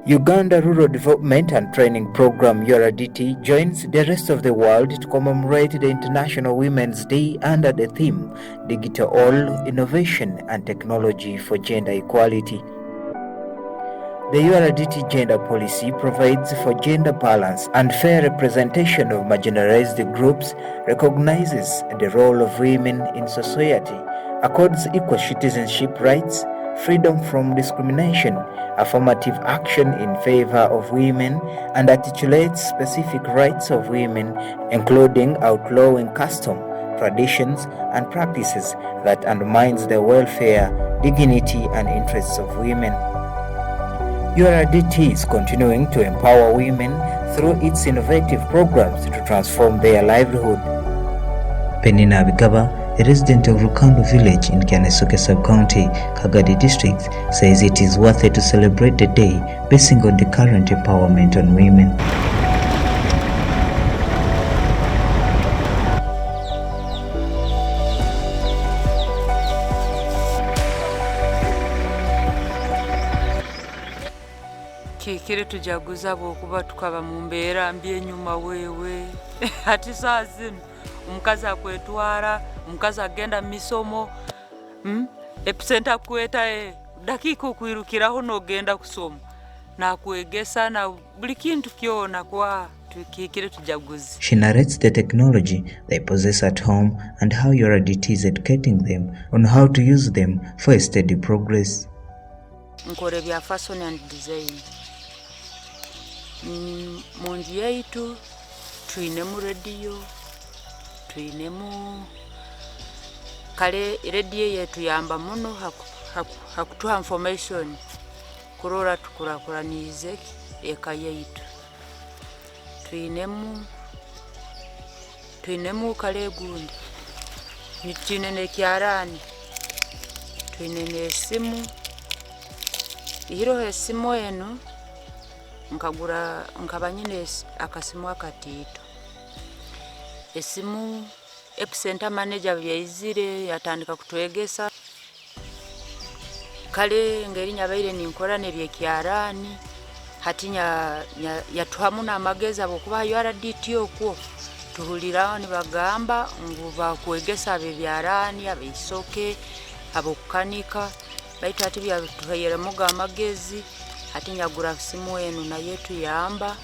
Uganda Rural Development and Training Program URDT joins the rest of the world to commemorate the International Women's Day under the theme Digital Innovation and Technology for Gender Equality. The URDT gender policy provides for gender balance and fair representation of marginalized groups, recognizes the role of women in society, accords equal citizenship rights, freedom from discrimination, affirmative action in favor of women, and articulates specific rights of women, including outlawing custom, traditions, and practices that undermines the welfare, dignity, and interests of women. URDT is continuing to empower women through its innovative programs to transform their livelihood. Penina Abigaba, a resident of Rukandu village in Kyanesuke sub-county, Kagadi district, says it is worth it to celebrate the day basing on the current empowerment on women. Kikire tujaguza bwokuba tukaba mu mbeera mbi enyuma weewe ati saa zino omukazi akwetwala, omukazi agenda mu misomo, epusenta kweta dakiika okwirukiraho n'ogenda kusoma nakwegesa na buli kintu kyona kwa tukikire tujaguzi. She narrates the technology they possess at home and how URDT is educating them on how to use them for a steady progress. Nkore bya fashion and design. Munju yaitu tuinemu radio, tuinemu kale radio yetu yamba muno hakutuha information kurora tukurakuranize eka yaitu. Tuinemu kale gundi tuinene kyarani, tuinene simu ihiro esimu eno nkaba nyine akasimu akatito. Esimu epicenter manager byaizire yatandika kutwegesa kale ngeri nyabaire ninkora nebyekyarani hatinya yatuhamu n'amagezi abokuba URDT okwo tuhuliraho nibagamba nguba kwegesa abebyarani abeisoke abokukanika baitu ati byatuhayera muga amagezi hatinya gura simu enu na yetu yamba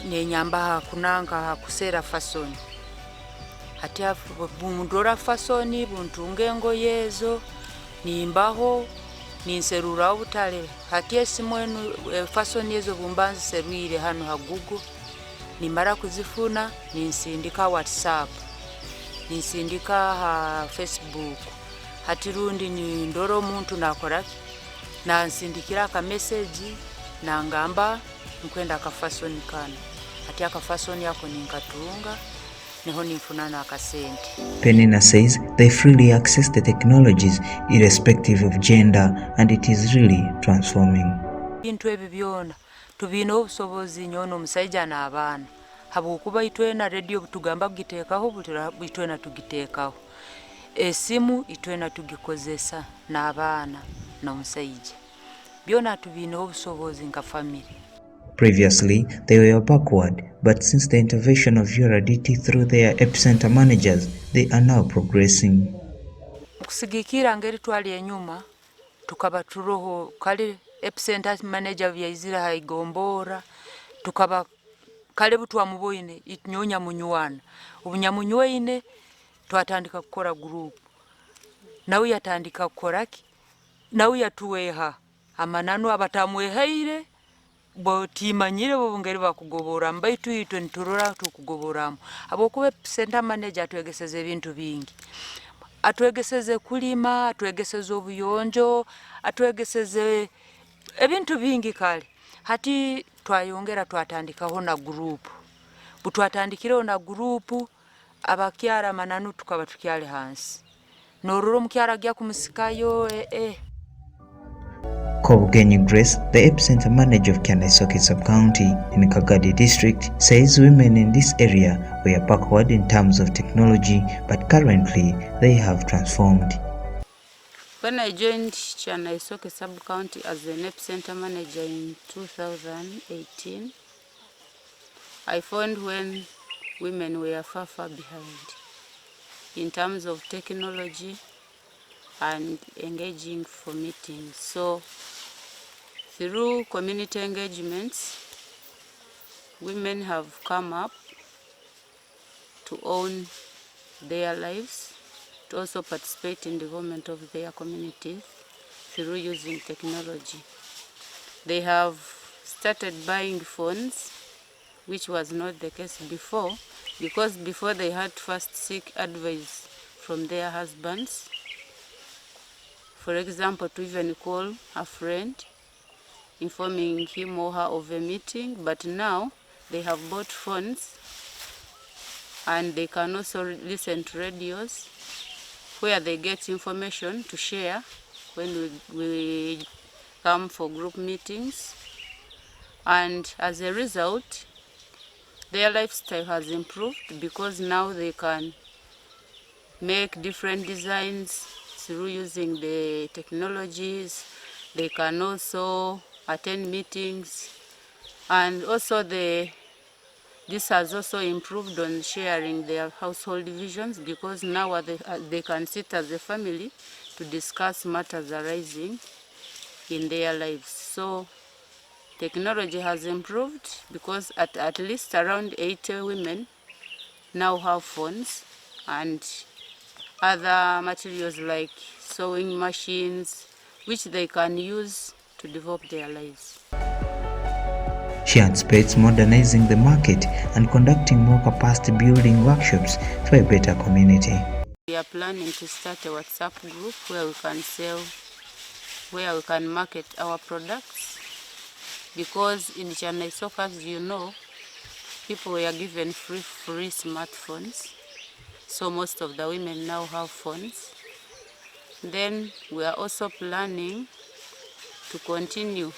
nenyamba hakunanga hakusera fashion hati bundora fashion buntunge ngoyezo nimbaho ninserura obutale hati simu enu fashion yezo bumbanzi serwire hano ha Google nimara kuzifuna ninsindika WhatsApp ninsindika ha Facebook hati rundi ni ndoro muntu nakora na nsindikira ka message na ngamba nkwenda ka fashion kana hati aka fashion yako ninkatunga neho nifuna na akasente. Penina says they freely access the technologies irrespective of gender and it is really transforming. Bintu ebi byona tubina obusobozi nyono omusajja n'abaana habukuba itwena radio tugamba gitekaho bitwena tugitekaho esimu itwena tugikozesa n'abaana n'omusajja byona tubina obusobozi nka family. Previously, they were backward, but since the intervention of URDT through their epicenter managers, they are now progressing. Kusigikira ngeri twali enyuma tukaba turoho kale epicenter manager byaizira haigombora tukaba kale butwa muboine itnyonya munywana obunyamunyweine twatandika kukora group nawe yatandika kukoraki nawe yatuweha amanano abatamwehaire bo timanyire bo ngeri bakugobora mbaitu itwe nturora tukugoboramu abokuba center manager atwegeseze ebintu bingi atwegeseze kulima atwegeseze obuyonjo atwegeseze ebintu bingi kale hati twayongera twatandikaho na group butwatandikireho na group abakyara mananu tukaba tukyale hansi noruro mukyara gya kumusikayo Kobugenyi Grace, the epicenter manager of Kyanesuke sub-county in Kagadi district, says women in this area were backward in terms of technology, but currently they have transformed. When I joined Chanaisoke Sub-County as the NEP Center Manager in 2018, I found when women were far behind in terms of technology and engaging for meetings. So through community engagements, women have come up to own their lives, to also participate in development of their communities through using technology. They have started buying phones, which was not the case before, because before they had to first seek advice from their husbands. For example, to even call a friend, informing him or her of a meeting, but now they have bought phones and they can also listen to radios where they get information to share when we come for group meetings. And as a result, their lifestyle has improved because now they can make different designs through using the technologies. They can also attend meetings, and also this has also improved on sharing their household visions, because now they can sit as a family to discuss matters arising in their lives. So technology has improved because at least around 80 women now have phones and other materials like sewing machines, which they can use to develop their lives. She anticipates modernizing the market and conducting more capacity building workshops for a better community. We are planning to start a WhatsApp group where we can market our products, because in Chanaisoke, as you know, people were given free smartphones. So most of the women now have phones. Then we are also planning to continue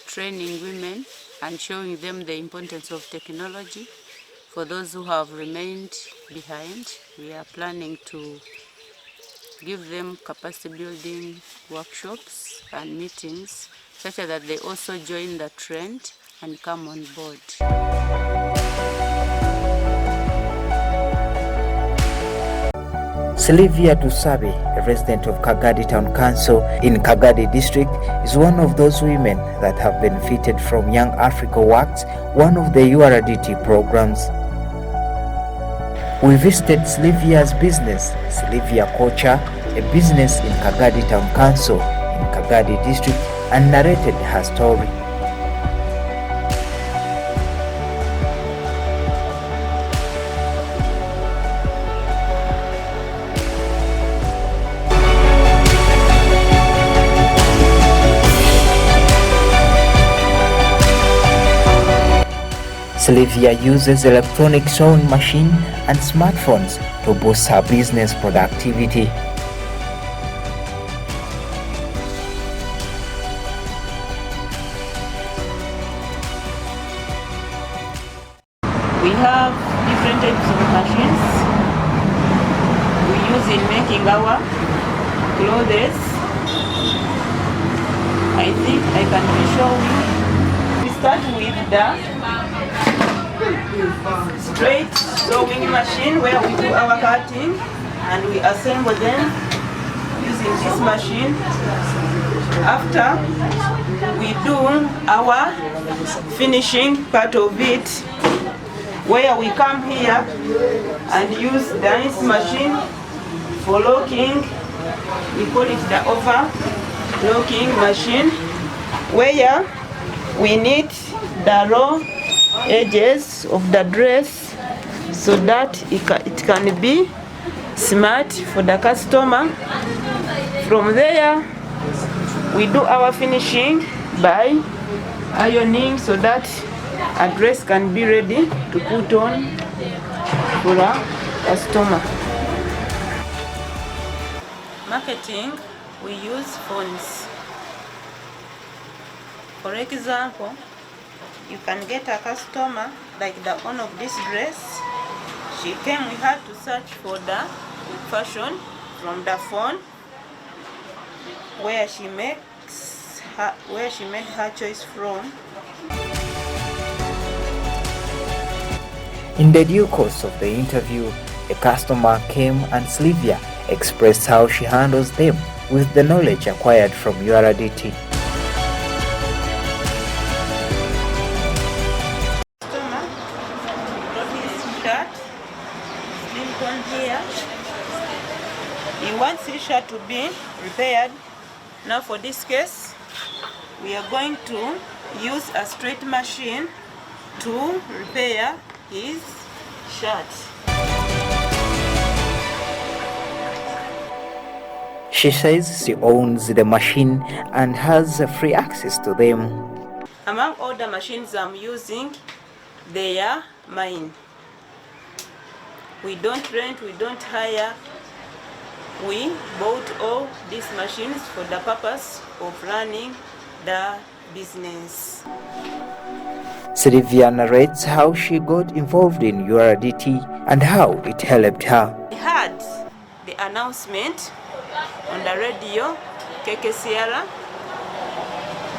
training women and showing them the importance of technology. For those who have remained behind, we are planning to give them capacity building workshops and meetings such that they also join the trend and come on board. Sylvia Tusabe, a resident of Kagadi Town Council in Kagadi District, is one of those women that have benefited from Young Africa Works, one of the URDT programs. We visited Sylvia's business, Sylvia Kocha, a business in Kagadi Town Council in Kagadi District, and narrated her story. Sylvia uses electronic sewing machine and smartphones to boost her business productivity. We have different types of machines we use in making our clothes. I think I can show you. We start with the straight sewing machine where we do our cutting and we assemble them using this machine. After we do our finishing part of it, where we come here and use this machine for locking. We call it the overlocking machine, where we need the raw edges of the dress so that it can be smart for the customer. From there, we do our finishing by ironing so that a dress can be ready to put on for a customer. Marketing, we use phones. For example, you can get a customer like the owner of this dress. She came, we had to search for the fashion from the phone where she made her choice from. In the due course of the interview, a customer came and Sylvia expressed how she handles them with the knowledge acquired from URDT. Customer brought his shirt, Lincoln here. He wants his shirt to be repaired. Now for this case, we are going to use a straight machine to repair his shirt. She says she owns the machine and has free access to them. Among all the machines I'm using, they are mine. We don't rent, we don't hire. We bought all these machines for the purpose of running the business. Sylvia narrates how she got involved in URDT and how it helped her. I heard the announcement on the radio, KKCR.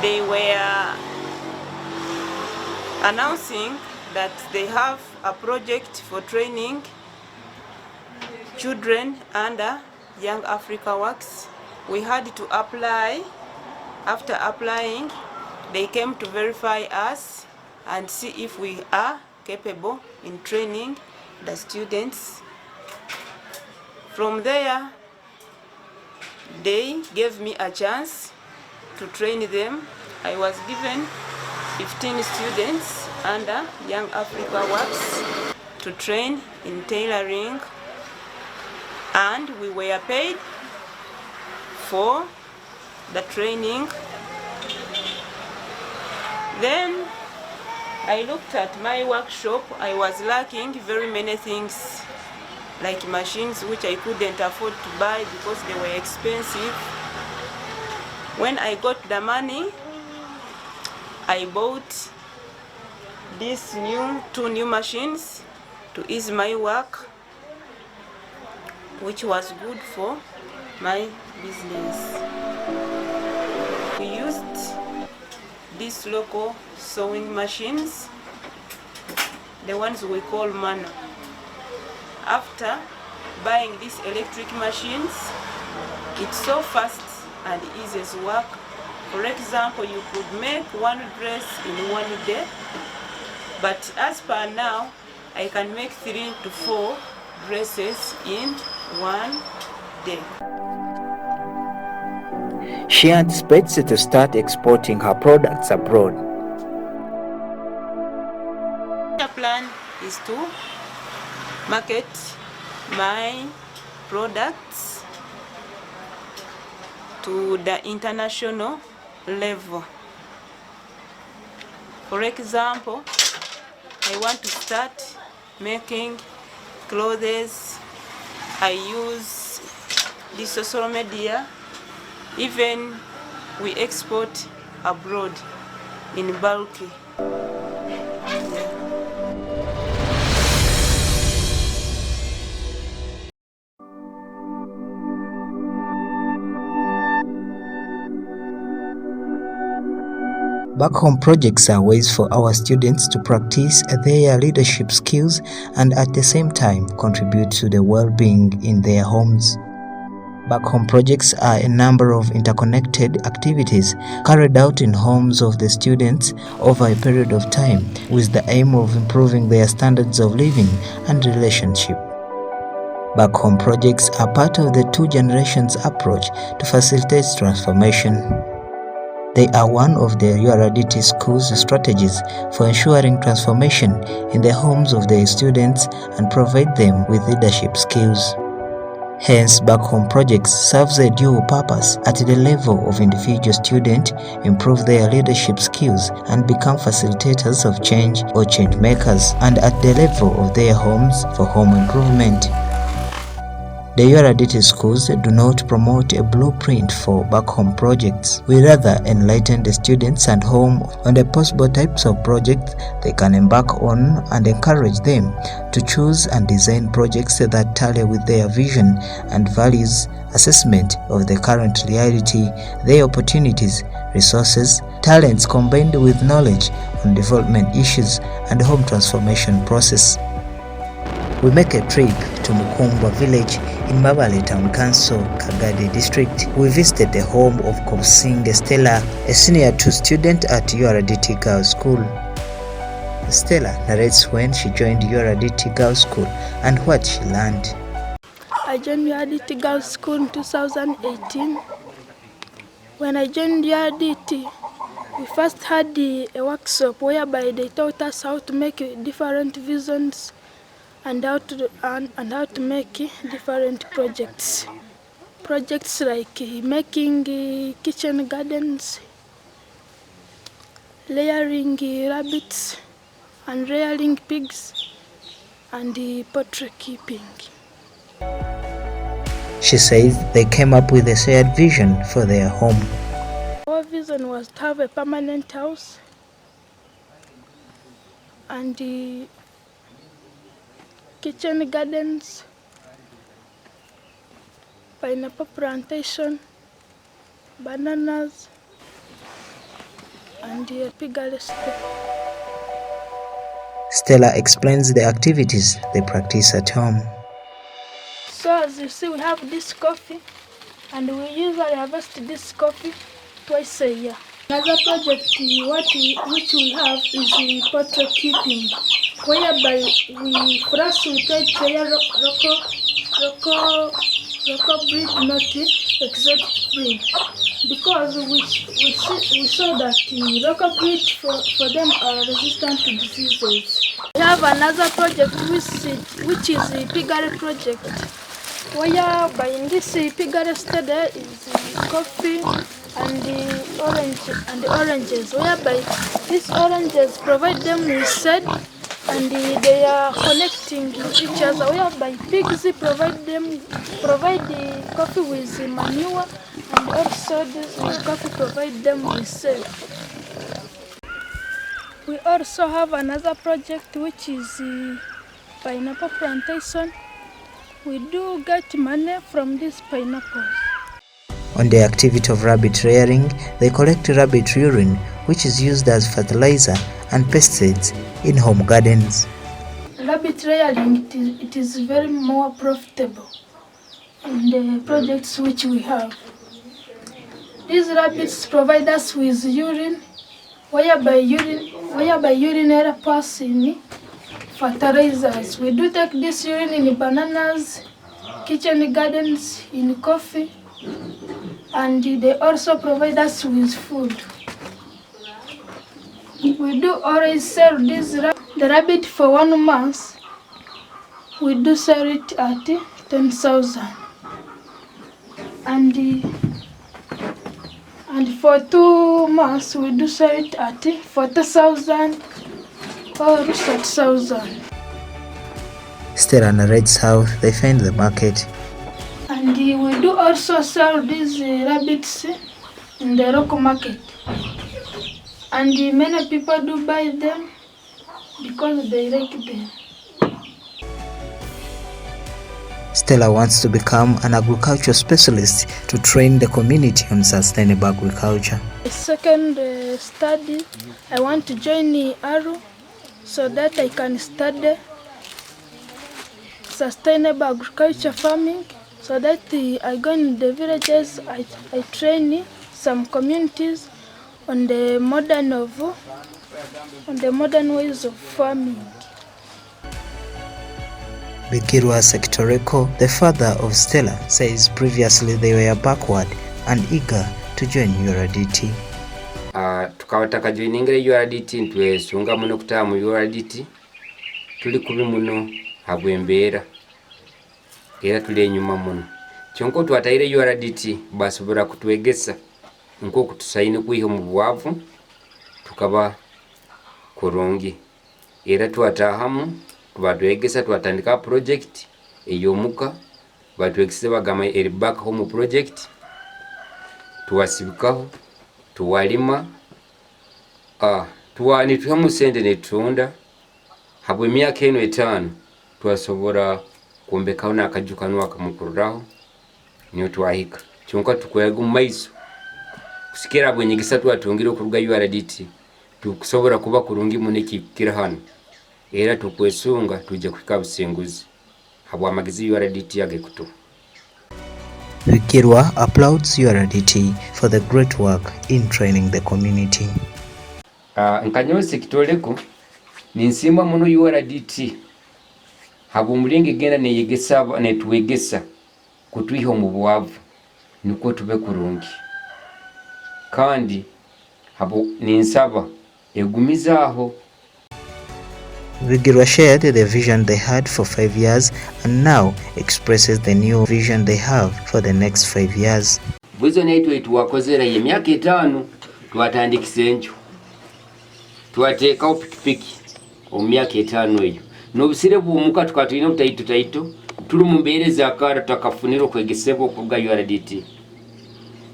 They were announcing that they have a project for training children under Young Africa Works. We had to apply. After applying, they came to verify us and see if we are capable in training the students. From there, they gave me a chance to train them. I was given 15 students under Young Africa Works to train in tailoring, and we were paid for the training. Then I looked at my workshop. I was lacking very many things, like machines which I couldn't afford to buy because they were expensive. When I got the money, I bought these two new machines to ease my work, which was good for my business. We used these local sewing machines, the ones we call Mano. After buying these electric machines, it's so fast and easy to work. For example, you could make one dress in one day, but as per now, I can make 3 to 4 dresses in one day. She anticipates to start exporting her products abroad. The plan is to market my products to the international level. For example, I want to start making clothes. I use the social media. Even we export abroad in bulk. Back home projects are ways for our students to practice their leadership skills and at the same time contribute to the well-being in their homes. Back home projects are a number of interconnected activities carried out in homes of the students over a period of time with the aim of improving their standards of living and relationship. Back home projects are part of the two generations approach to facilitate transformation. They are one of the URDT school's strategies for ensuring transformation in the homes of their students and provide them with leadership skills. Hence, back home projects serves a dual purpose. At the level of individual student, improve their leadership skills and become facilitators of change or change makers, and at the level of their homes for home improvement. The URDT schools do not promote a blueprint for back home projects. We rather enlighten the students at home on the possible types of projects they can embark on and encourage them to choose and design projects that tally with their vision and values, assessment of the current reality, their opportunities, resources, talents combined with knowledge on development issues and home transformation process. We make a trip to Mukumbwa village in Mabale Town Council, Kagadi District. We visited the home of Kobsing Stella, a senior 2 student at URDT Girls School. Stella narrates when she joined URDT Girls School and what she learned. I joined URDT Girls School in 2018. When I joined URDT, we first had a workshop whereby they taught us how to make different visions and how to make different projects. Projects like making kitchen gardens, layering rabbits, and rearing pigs, and poultry keeping. She says they came up with a shared vision for their home. Our vision was to have a permanent house and kitchen gardens, pineapple plantation, bananas, and a piggery store. Stella explains the activities they practice at home. So as you see, we have this coffee, and we usually harvest this coffee twice a year. Another project which we have is poultry keeping, whereby we try to rear local breed, not exotic breed, because we saw that the local breed for them are resistant to diseases. We have another project which is the piggery project, whereby in this piggery study is coffee and the oranges, whereby these oranges provide them with seed and they are connecting with each other, whereby pigs provide the coffee with manure, and also this coffee provide them with seed. We also have another project which is pineapple plantation. We do get money from these pineapples. On the activity of rabbit rearing, they collect rabbit urine, which is used as fertilizer and pesticides in home gardens. Rabbit rearing, it is very more profitable in the projects which we have. These rabbits provide us with urine, whereby urine pass in fertilizers. We do take this urine in bananas, kitchen gardens, in coffee, and they also provide us with food. We do always sell the rabbit for 1 month. We do sell it at 10,000, and for 2 months we do sell it at 40,000 or 30,000. Stella narrates how they find the market. And we do also sell these rabbits in the local market. And many people do buy them because they like them. Stella wants to become an agriculture specialist to train the community on sustainable agriculture. The second study, I want to join ARU so that I can study sustainable agriculture farming, so that I go in the villages, I train some communities on the modern ways of farming. Bigirwa Sektoreko, the father of Stella, says previously they were backward and eager to join URDT. Tukawataka joiningire URDT ntwesunga muno kutaba mu URDT tuli kubi muno habwembeera era tuli enyuma muno kyonko twataire URDT basobola kutwegesa nk'oku tusaine kwiha mu bwavu tukaba kurungi era twatahamu tubatwegesa twatandika project eyomuka batwekise bagama eri back home project tuwasibikaho tuwalima tuwani tuhamu sente netunda habwe emyaka eno 5 twasobora kuombekaho n'akaju kanu akamukururaho niyo twahika kyonka tukwega mu maiso kusikira bwenyigisa twatungire okuruga URDT tukusobora kuba kurungi mu nekikira hano era tukwesunga tujja kuhika busenguzi habwa amagizi URDT yage kutu. Bigirwa applauds URDT for the great work in training the community. Nkanyose kitoleko ninsimba muno URDT habwa umulingi genda neyegesa netwegesa kutwiha mu bwavu niko tube kurungi kandi habwa ninsaba egumizaho. Bigirwa shared the vision they had for 5 years and now expresses the new vision they have for the next 5 years. Bwizo naitwe tuwakozera emyaka 5 twatandikisa enjo twatekaho pikipiki omyaka 5 eyo n'obusire bw'omuka tukatulina obutaito tuli mu mbeera ez'akaara twakafunira okwegesebwa okuruga URDT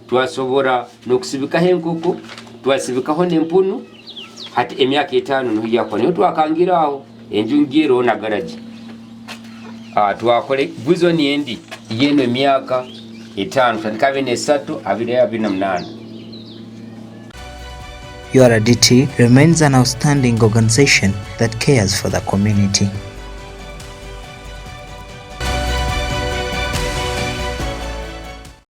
twasobora n'okusibikaho enkoko twasibikaho n'empunu hati emyaka 5 noyakwa niyo twakangiraho enju ngiro na garaji twakole bwizo niendi yeno emyaka 5 tandikabe ne 3 28. URDT remains an outstanding organization that cares for the community.